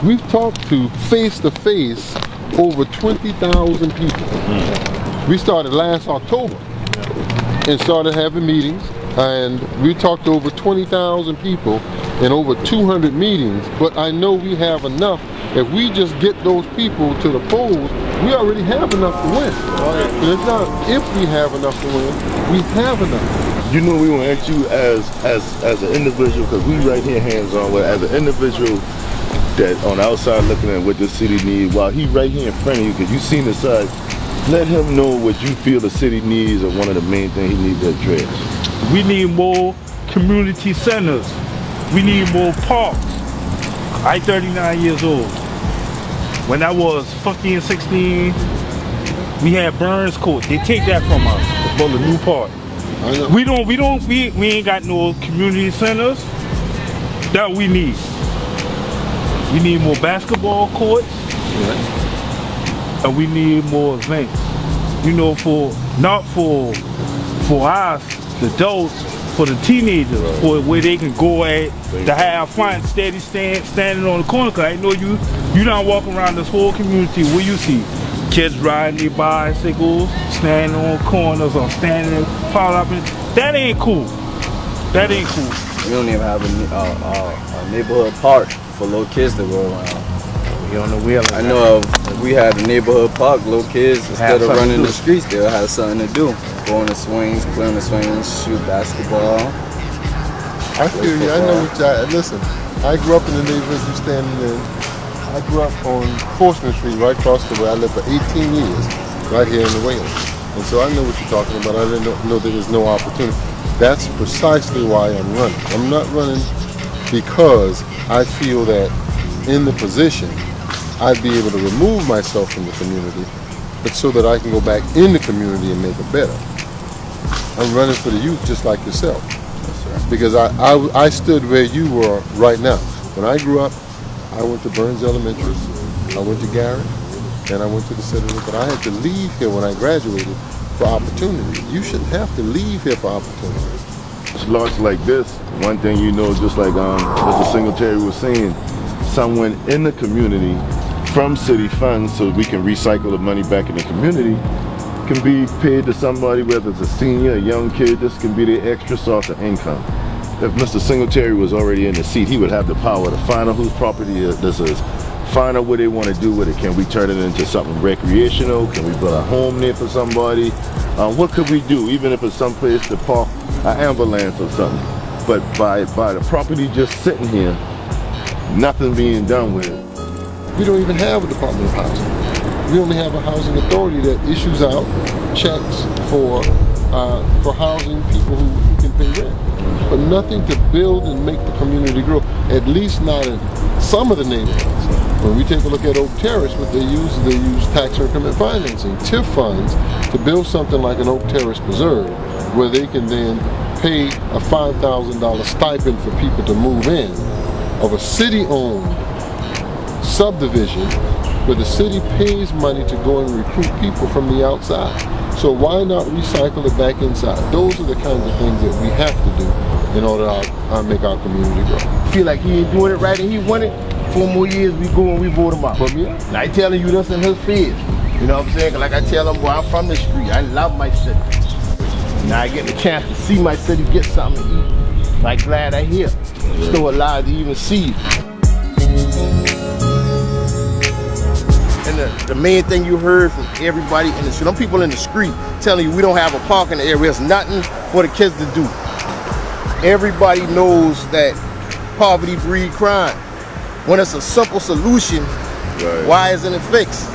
We've talked to face-to-face over 20,000 people. We started last October and started having meetings, and we talked to over 20,000 people in over 200 meetings. But I know we have enough. If we just get those people to the polls, we already have enough to win. It's not if we have enough to win, we have enough. You know, we want to ask you as an individual, because we right here hands-on, as an individual that on the outside looking at what the city needs, while he right here in front of you, because you seen the side, let him know what you feel the city needs or one of the main things he needs to address. We need more community centers. We need more parks. I'm 39 years old. When I was 15, 16, we had Burns Court. They take that from us for the new park. We ain't got no community centers that we need. We need more basketball courts, and we need more events. You know, not for us, the adults, for the teenagers, for where they can go at to have fun, standing on the corner. Cause I know you don't walk around this whole community where you see kids riding their bicycles, standing on corners or standing piled up. That ain't cool. That ain't cool. We don't even have a neighborhood park for little kids to go around. We on the wheel. I know if we had a neighborhood park, little kids, instead of running the streets, they'll have something to do. Go on the swings, play on the swings, shoot basketball. I feel you. I know what listen, I grew up in the neighborhood you're standing in. I grew up on Forstner Street, right across the way. I lived for 18 years, right here in the Wayland. And so I know what you're talking about. I didn't know that there's no opportunity. That's precisely why I'm running. I'm not running because I feel that in the position, I'd be able to remove myself from the community, but so that I can go back in the community and make it better. I'm running for the youth just like yourself. Because I stood where you were right now. When I grew up, I went to Burns Elementary, I went to Garrett, and I went to the Citadel, but I had to leave here when I graduated for opportunity. You shouldn't have to leave here for opportunity. It's lots like this. One thing you know, just like Mr. Singletary was saying, someone in the community from city funds, so we can recycle the money back in the community, can be paid to somebody, whether it's a senior, a young kid. This can be their extra source of income. If Mr. Singletary was already in the seat, he would have the power to find out whose property this is, find out what they want to do with it. Can we turn it into something recreational? Can we build a home there for somebody? What could we do, even if it's someplace to park an ambulance or something? But by the property just sitting here, nothing being done with it. We don't even have a Department of Housing. We only have a housing authority that issues out checks for housing people who can pay rent. But nothing to build and make the community grow, at least not in some of the neighborhoods. When we take a look at Oak Terrace, what they use tax increment financing, TIF funds, to build something like an Oak Terrace Preserve, where they can then pay a $5,000 stipend for people to move in, of a city-owned subdivision where the city pays money to go and recruit people from the outside. So why not recycle it back inside? Those are the kinds of things that we have to do in order to make our community grow. Feel like he ain't doing it right and he won it. 4 more years we go and we vote him out. And I telling you this in his face. You know what I'm saying? Like I tell him, boy, I'm from the street. I love my city. Now I get the chance to see my city get something to eat. Like glad I here. Still alive to even see it. And the main thing you heard from everybody in the street, them people in the street telling you we don't have a park in the area, there's nothing for the kids to do. Everybody knows that poverty breeds crime. When it's a simple solution, why isn't it fixed?